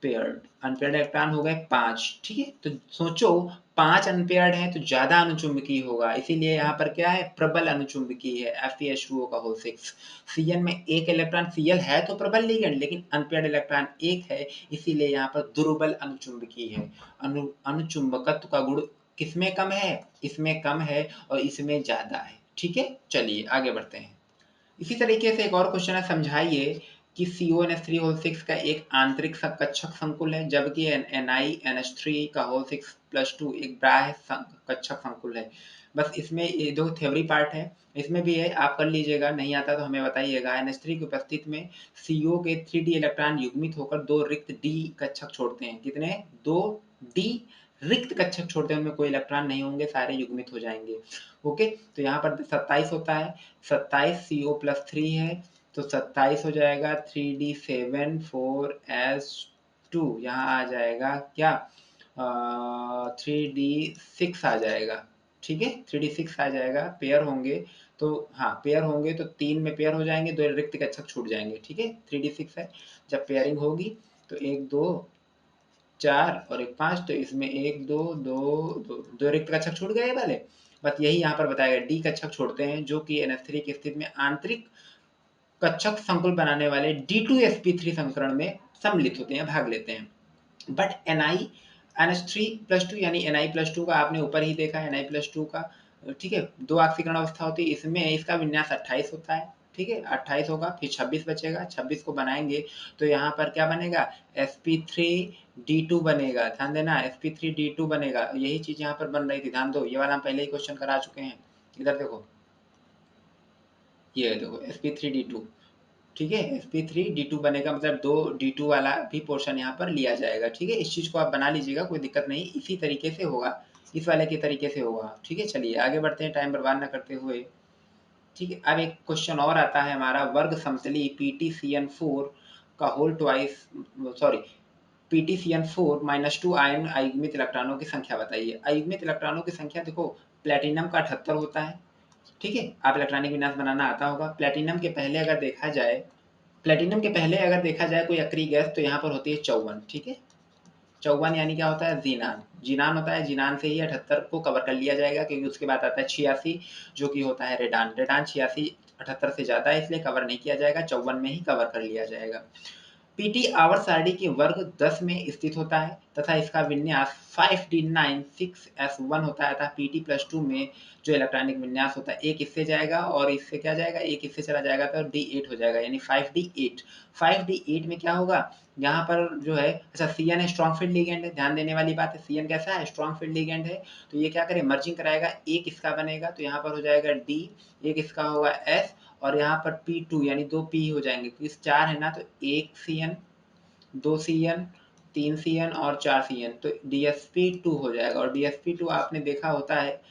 पेयर्ड। अनपेयर्ड इलेक्ट्रॉन हो गए 5। ठीक है, तो सोचो 5 अनपेयर्ड हैं तो ज्यादा अनुचुंबकीय होगा, इसीलिए यहाँ पर क्या है, प्रबल अनुचुंबकीय है FeHUO का होल 6। Cn में एक इलेक्ट्रॉन, Cl है तो प्रबल लिगेंड लेकिन अनपेयर्ड इलेक्ट्रॉन एक है, इसीलिए यहाँ पर दुर्बल अनुचुंबकीय है। अनुचुंबकत्व का गुण किसमें कम है, इसमें कम है और इसमें ज्यादा है। ठीक है, चलिए आगे बढ़ते हैं। इसी तरीके से एक और क्वेश्चन है, समझाइए कि CONH3 का एक आंतरिक कक्षक संकुल है, जबकि NiNH3 का होल 6+2 एक बाह्य कक्षक संकुल है। बस इसमें ये दो थ्योरी पार्ट है, इसमें भी है, आप कर लीजिएगा, नहीं आता तो हमें बताइएगा। NH3 की उपस्थिति में CO के 3D इलेक्ट्रॉन युग्मित होकर 2 रिक्त D कक्षक छोड़ते हैं। कितने, 2 D रिक्त कक्षक छोड़ते हैं, उनमें कोई इलेक्ट्रॉन नहीं होंगे, सारे युग्मित हो जाएंगे। ओके, तो यहाँ पर 27 होता है, 27 CO+3 है तो 27 हो जाएगा 3D7 4S2, यहाँ आ जाएगा क्या, 3D6 आ जाएगा। ठीक है, 3D6 आ जाएगा। पेयर होंगे तो, हाँ पेयर होंगे तो 3 में पेयर हो जाएंगे, 2 रिक्त कक्षक छूट जाएंगे। ठीक है, 3D6 है, जब पेयरिंग होगी तो 1 2 4 और 1 5, तो इसमें 1 2 2 2 रिक्त कक्षक छूट गए वाले। बस यही यहाँ पर बताया गया, डी कक्षक छोड़ते हैं जो कि NH3 की स्थिति में आंतरिक कक्षक संकुल बनाने वाले D2sp3 संकरण में सम्मिलित होते हैं, भाग लेते हैं। बट NH3+2 यानी Na+2 का आपने ऊपर ही देखा, Na+2 का, ठीक है, 2 ऑक्सीकरण अवस्था होती है, इसमें इसका विन्यास 28 होता है। ठीक है, 28 होगा, फिर 26 बचेगा, 26 को बनाएंगे तो यहाँ पर क्या बनेगा, sp3d2 बनेगा। ध्यान देना, sp3d2 बनेगा। यही चीज यहाँ पर बन रही थी, ध्यान दो, ये वाला हम पहले ही क्वेश्चन करा चुके हैं। इधर देखो, ये देखो sp3d2। ठीक है, sp3d2 बनेगा, मतलब 2 d2 वाला भी पोर्शन यहाँ पर लिया जाएगा। ठीक है, इस चीज को आप बना लीजिएगा, कोई दिक्कत नहीं, इसी तरीके से होगा, इस वाले के तरीके से होगा। ठीक है, चलिए आगे बढ़ते हैं टाइम बर्बाद ना करते हुए। ठीक है, अब एक क्वेश्चन और आता है हमारा, वर्ग समतली PtCN4 का होल ट्वाइस, सॉरी, PtCN4 -2 आयन अयुग्मित इलेक्ट्रॉनों की संख्या बताइए। अयुग्मित इलेक्ट्रॉनों की संख्या देखो, प्लेटिनम का 78 होता है। ठीक है, आप इलेक्ट्रॉनिक विन्यास बनाना आता होगा। प्लेटिनम के पहले अगर देखा जाए, प्लेटिनम के पहले अगर देखा जाए कोई अक्रिय गैस तो यहाँ पर होती है 54। ठीक है, 54 यानी क्या होता है, जीनान। जीनान होता है, जीनान से ही 78 को कवर कर लिया जाएगा, क्योंकि उसके बाद आता है 86 जो कि होता है रेडान। रेडान 86 78 से ज्यादा है, इसलिए कवर नहीं किया जाएगा, 54 में ही कवर कर लिया जाएगा। पीटी आवर्त सारणी के वर्ग 10 में स्थित होता है तथा इसका विन्यास 5d9 6s1 होता है, तथा पीटी प्लस 2 में जो इलेक्ट्रॉनिक विन्यास होता है, एक इससे जाएगा और इससे क्या जाएगा, एक इससे चला जाएगा तो D8 हो जाएगा, यानी 5d8। 5d8 में क्या होगा, यहाँ पर जो है, अच्छा CN स्ट्रॉन्ग फील्ड लिगेंड है, ध्यान देने वाली बात है, CN कैसा है, स्ट्रॉन्ग फील्ड लिगेंड है। तो ये क्या करे, मर्जिंग कराएगा, एक इसका बनेगा तो यहाँ पर हो जाएगा D, एक इसका होगा S, और यहाँ पर P2 यानी 2 P हो जाएंगे, क्योंकि 4 है ना, तो 1 CN 2 CN 3 CN और 4 CN, तो DsP2 हो जाएगा। और DsP2 आपने देखा होता है।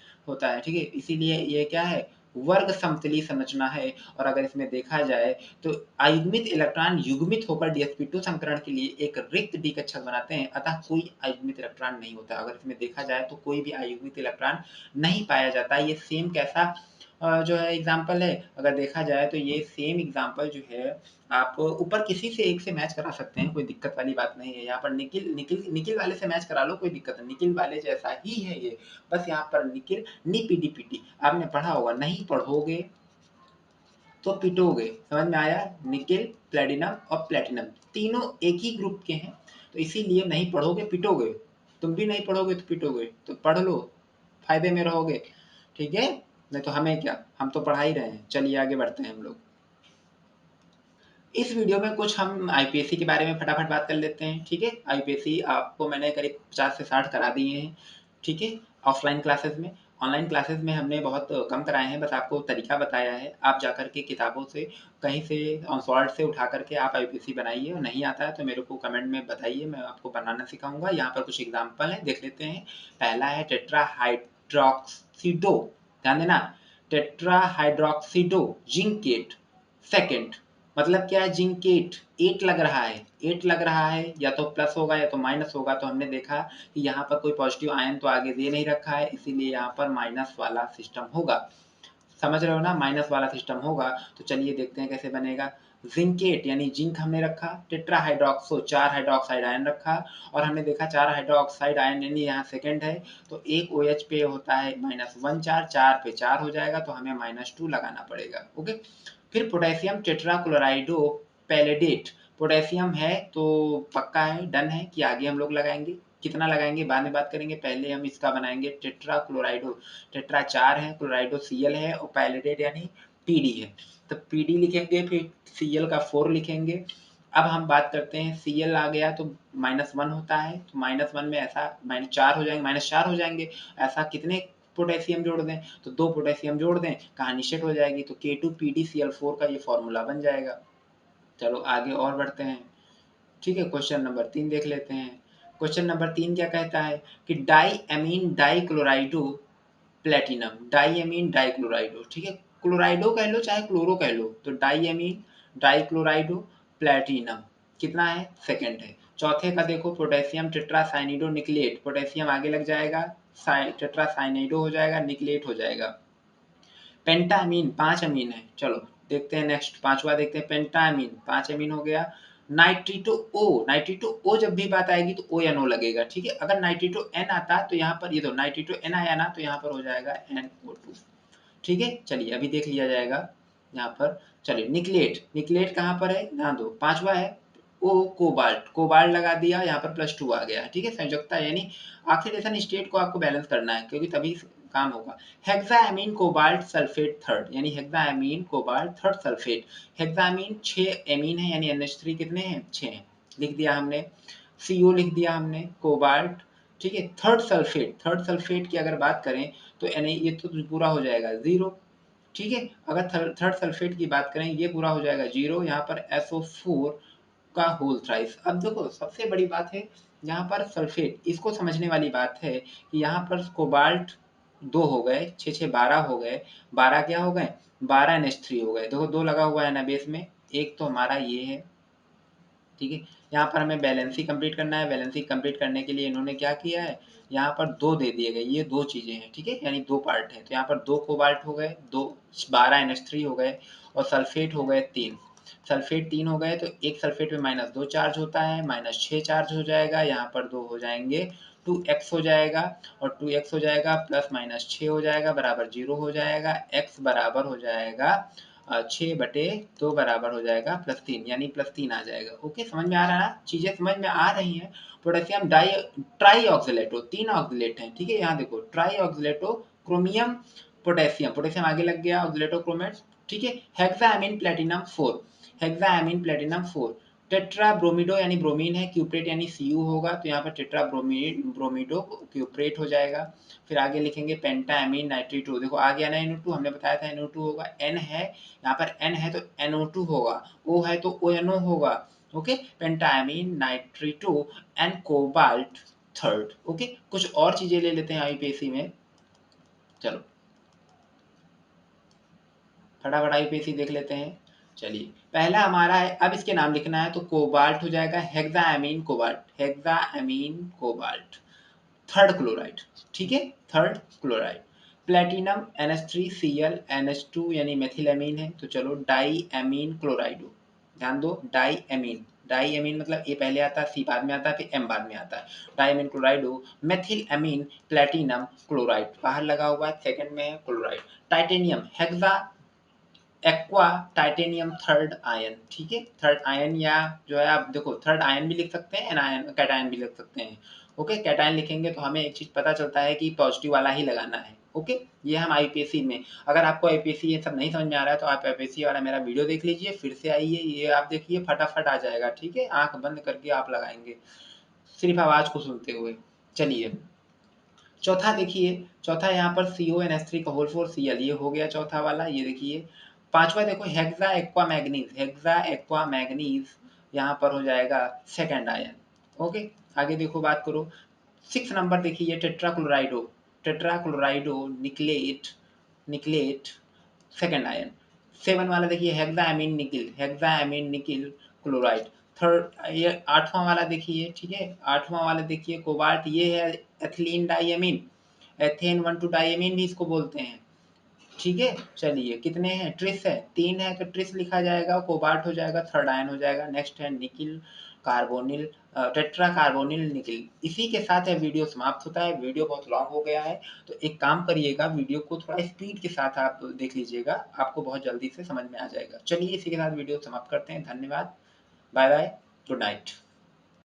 ठीक है, इसीलिए ये क्या है, वर्ग समतली संरचना है। और अगर इसमें देखा जाए तो अयुग्मित इलेक्ट्रॉन युग्मित होकर DsP2 संकरण के लिए एक रिक्त डी कक्षक बनाते हैं, अतः कोई अयुग्मित इलेक्ट्रॉन नहीं होता। अगर इसमें देखा जाए तो कोई भी अयुग्मित इलेक्ट्रॉन नहीं पाया जाता। ये सेम कैसा जो है एग्जाम्पल है, अगर देखा जाए तो ये सेम एग्जाम्पल जो है आप ऊपर किसी से एक से मैच करा सकते हैं, कोई दिक्कत वाली बात नहीं है। यहाँ पर निकिल निकिल निकिल वाले से मैच करा लो, कोई दिक्कत नहीं, निकिल वाले जैसा ही है ये, बस यहाँ पर निकिल नीपीडीपीटी आपने पढ़ा होगा, नहीं पढ़ोगे तो पिटोगे। समझ में आया, निकिल प्लेटिनम और प्लेटिनम तीनों एक ही ग्रुप के हैं, तो इसीलिए नहीं पढ़ोगे पिटोगे। तुम भी नहीं पढ़ोगे तो पिटोगे, तो पढ़ लो, फायदे में रहोगे। ठीक है, नहीं तो हमें क्या, हम तो पढ़ा ही रहे हैं। चलिए आगे बढ़ते हैं हम लोग। इस वीडियो में कुछ हम आईपीएससी के बारे में फटाफट बात कर लेते हैं, ठीक है। आईपीएससी आपको मैंने करीब 50 से 60 करा दिए हैं, ठीक है, ऑफलाइन क्लासेस में। ऑनलाइन क्लासेस में हमने बहुत कम कराए हैं, बस आपको तरीका बताया है। आप जाकर के किताबों से कहीं से सॉर्ट से उठा करके आप आईपीएससी बनाइए, और नहीं आता है तो मेरे को कमेंट में बताइए, मैं आपको बनाना सिखाऊंगा। यहाँ पर कुछ एग्जाम्पल है, देख लेते हैं। पहला है टेट्राहाइड्रोक्सिडो, ध्यान देना, टेट्राहाइड्रोक्सिडो जिंकेट। सेकेंड, मतलब क्या है, जिंकेट, एट लग रहा है, एट लग रहा है, या तो प्लस होगा या तो माइनस होगा। तो हमने देखा कि यहाँ पर कोई पॉजिटिव आयन तो आगे दे नहीं रखा है, इसीलिए यहाँ पर माइनस वाला सिस्टम होगा। समझ रहे हो ना, माइनस वाला सिस्टम होगा। तो चलिए देखते हैं कैसे बनेगा। जिंकेट यानी जिंक हमने रखा, टेट्राहाइड्रोक्सो 4 हाइड्रोक्साइड आयन रखा, और हमने देखा 4 हाइड्रोक्साइड आयन यानी यहाँ सेकंड है, तो एक OH पे होता है -1 चार्ज, 4 पे 4 हो जाएगा, तो हमें -2 लगाना पड़ेगा। ओके। फिर पोटेशियम टेट्राक्लोराइडो पैलेडेट, पोटेशियम है तो पक्का है, डन है कि आगे हम लोग लगाएंगे। कितना लगाएंगे बाद में बात करेंगे, पहले हम इसका बनाएंगे टेट्रा क्लोराइडो। टेट्रा 4 है, क्लोराइडो Cl है, और पैलेडेट यानी Pd है। तो Pd लिखेंगे, फिर Cl का 4 लिखेंगे। अब हम बात करते हैं, Cl आ गया तो -1 होता है, तो -1 में ऐसा -4 हो जाएंगे, -4 हो जाएंगे। ऐसा कितने पोटेशियम जोड़ दें, तो 2 पोटेशियम जोड़ दें, कहानी सेट हो जाएगी। तो K2PdCl4 का ये फॉर्मूला बन जाएगा। चलो आगे और बढ़ते हैं, ठीक है। क्वेश्चन नंबर 3 देख लेते हैं। क्वेश्चन नंबर 3 क्या कहता है कि di amine dichlorido platinum, di amine dichlorido, ठीक है, क्लोराइडो कह लो चाहे क्लोरो कह लो, तो डाई एमीन डाइक्लोराइडो प्लेटिनम कितना है, सेकंड है। चौथे का देखो, पोटेशियम टेट्रासाइनिडो निकलेट, पोटेशियम आगे लग जाएगा, टेट्रासाइनिडो हो जाएगा, निकलेट हो जाएगा। पेंटामीन 5 अमीन है। चलो देखते हैं नेक्स्ट, पांचवा देखते हैं, पेंटामीन 5 अमीन हो गया। नाइट्रिटो ओ, नाइट्रिटो ओ जब भी बात आएगी तो ONO लगेगा, ठीक है। अगर नाइट्रिटो N आता तो यहाँ पर, ये तो नाइट्रिटो N आया ना, तो यहाँ पर हो जाएगा NO2, ठीक है। चलिए अभी देख लिया जाएगा यहाँ पर। चलिए निकलेट, निकलेट कहाँ पर है, ध्यान दो, पांचवा है। ओ कोबाल्ट, कोबाल्ट लगा दिया, यहाँ पर +2 आ गया, ठीक है। संयोजकता यानी ऑक्सीडेशन स्टेट को आपको बैलेंस करना है, क्योंकि तभी काम होगा। हेक्साअमीन कोबाल्ट सल्फेट थर्ड, यानी हेक्साअमीन कोबाल्ट थर्ड सल्फेट। हेक्साअमीन 6 एमीन है, यानी NH3 कितने हैं, 6 हैं, लिख दिया हमने। CO लिख दिया हमने, कोबाल्ट, ठीक है। थर्ड सल्फेट, थर्ड सल्फेट की अगर बात करें तो ये तो पूरा हो जाएगा 0, ठीक है। अगर थर्ड सल्फेट की बात करें, ये पूरा हो जाएगा 0, यहाँ पर SO4 का होल थ्राइस। अब देखो सबसे बड़ी बात है यहाँ पर सल्फेट, इसको समझने वाली बात है कि यहाँ पर कोबाल्ट 2 हो गए, 6 6 12 हो गए, 12 क्या हो गए, 12 NH3 हो गए। देखो 2 लगा हुआ है ना बेस में, एक तो हमारा ये है, ठीक है। यहाँ पर हमें बैलेंसी कंप्लीट करना है, बैलेंसी कंप्लीट करने के लिए इन्होंने क्या किया है, यहाँ पर 2 दे दिए गए, ये 2 चीजें हैं, ठीक है, यानी 2 पार्ट है। तो यहाँ पर 2 कोबाल्ट हो गए, 2 12 NH3 हो गए, और सल्फेट हो गए 3, सल्फेट 3 हो गए, तो एक सल्फेट में -2 चार्ज होता है, -6 चार्ज हो जाएगा, यहाँ पर 2 हो जाएंगे, 2x हो जाएगा, और 2x हो जाएगा प्लस -6 हो जाएगा बराबर 0 हो जाएगा, x बराबर हो जाएगा 6/2 बराबर हो जाएगा +3, यानी +3 आ जाएगा। ओके, समझ में आ रहा है ना, चीजें समझ में आ रही हैं। पोटेशियम ट्राई ऑक्सीलेटो, 3 ऑक्सीलेट हैं, ठीक है। यहाँ देखो ट्राई ऑक्सीलेटो क्रोमियम पोटेशियम, पोटेशियम आगे लग गया, ऑक्सीलेटो क्रोमेट, ठीक है। हेक्साअमीन प्लेटिनम 4, हेक्साअमीन प्लेटिनम 4। टेट्रा ब्रोमिडो यानी ब्रोमीन है, क्यूप्रेट यानी Cu होगा, तो यहाँ पर टेट्रा ब्रोमिडो क्यूप्रेट हो जाएगा। फिर आगे लिखेंगे पेंटाअमीन नाइट्रेटो, देखो आ गया ना NO2, हमने बताया था NO2 होगा, N है यहाँ पर, N है तो NO2 होगा, O है तो ONO होगा। Okay, pentaammine nitrato and cobalt third. Okay, कुछ और चीजें ले लेते हैं आईपीएससी में। चलो फटाफट आईपीएससी देख लेते हैं। चलिए पहला हमारा है, अब इसके नाम लिखना है, तो कोबाल्ट हो जाएगा हेक्साअमीन कोबाल्ट, हेक्साअमीन कोबाल्ट थर्ड क्लोराइड, ठीक है, third chloride. Platinum NH3Cl NH2 यानी मेथिलएमीन है, तो चलो डाई एमीन क्लोराइडो, ध्यान दो, डाई एमीन, डाई एमीन मतलब ए पहले आता है, सी बाद में आता है, फिर एम बाद में आता है, die amine क्लोराइडो methyl amine platinum chloride, बाहर लगा हुआ है, सेकंड में है chloride. Titanium hexa aqua titanium third ion, ठीक है, थर्ड आयन, या जो है आप देखो थर्ड आयन भी लिख सकते हैं, एनायन कैटायन भी लिख सकते हैं। ओके, कैटायन लिखेंगे तो हमें एक चीज पता चलता है कि पॉजिटिव वाला ही लगाना है। ओके, ये हम आईपीएससी में, अगर आपको आईपीएससी ये सब नहीं समझ में आ रहा है तो आप आईपीएससी वाला मेरा वीडियो देख लीजिए, फिर से आइए, ये आप देखिए फटाफट आ जाएगा, ठीक है? आँख बंद करके आप लगाएँगे, सिर्फ़ आवाज़ को सुनते हुए। चलिए, चौथा देखिए, चौथा यहाँ पर CONH3 का होल 4 Cl, ये हो गया चौथा वाला, ये देखिए। पाँचवा देखो hexa aqua manganese, hexa aqua manganese यहाँ पर हो जाएगा सेकंड आयन। ओके, आगे देखो बात करो। 6 नंबर देखिए टेट्राक्लोराइडो, टेट्राक्लोराइडो निकलेट, निकलेट सेकंड आयन। 7 वाला देखिए हेक्साअमीन निकिल, हेक्साअमीन निकिल क्लोराइड। थर्ड ये 8वां वाला देखिए, ठीक है? 8वां वाला देखिए कोबाल्ट, ये है एथिलीन डाइअमीन, एथेन 1,2 डाइअमीन भी इसको बोलते हैं, ठीक है? चलिए कितने हैं? ट्रिस है, 3 है तो ट्रिस लिखा जाएगा, कोबाल्ट हो जाएगा, थर्ड आयन हो जाएगा। नेक्स्ट है nickel carbonyl, tetra carbonyl nickel. इसी के साथ यह वीडियो समाप्त होता है। वीडियो बहुत लॉन्ग हो गया है, तो एक काम करिएगा, वीडियो को थोड़ा स्पीड के साथ आप देख लीजिएगा, आपको बहुत जल्दी से समझ में आ जाएगा। चलिए इसी के साथ वीडियो समाप्त करते हैं। धन्यवाद, बाय बाय, गुड नाइट।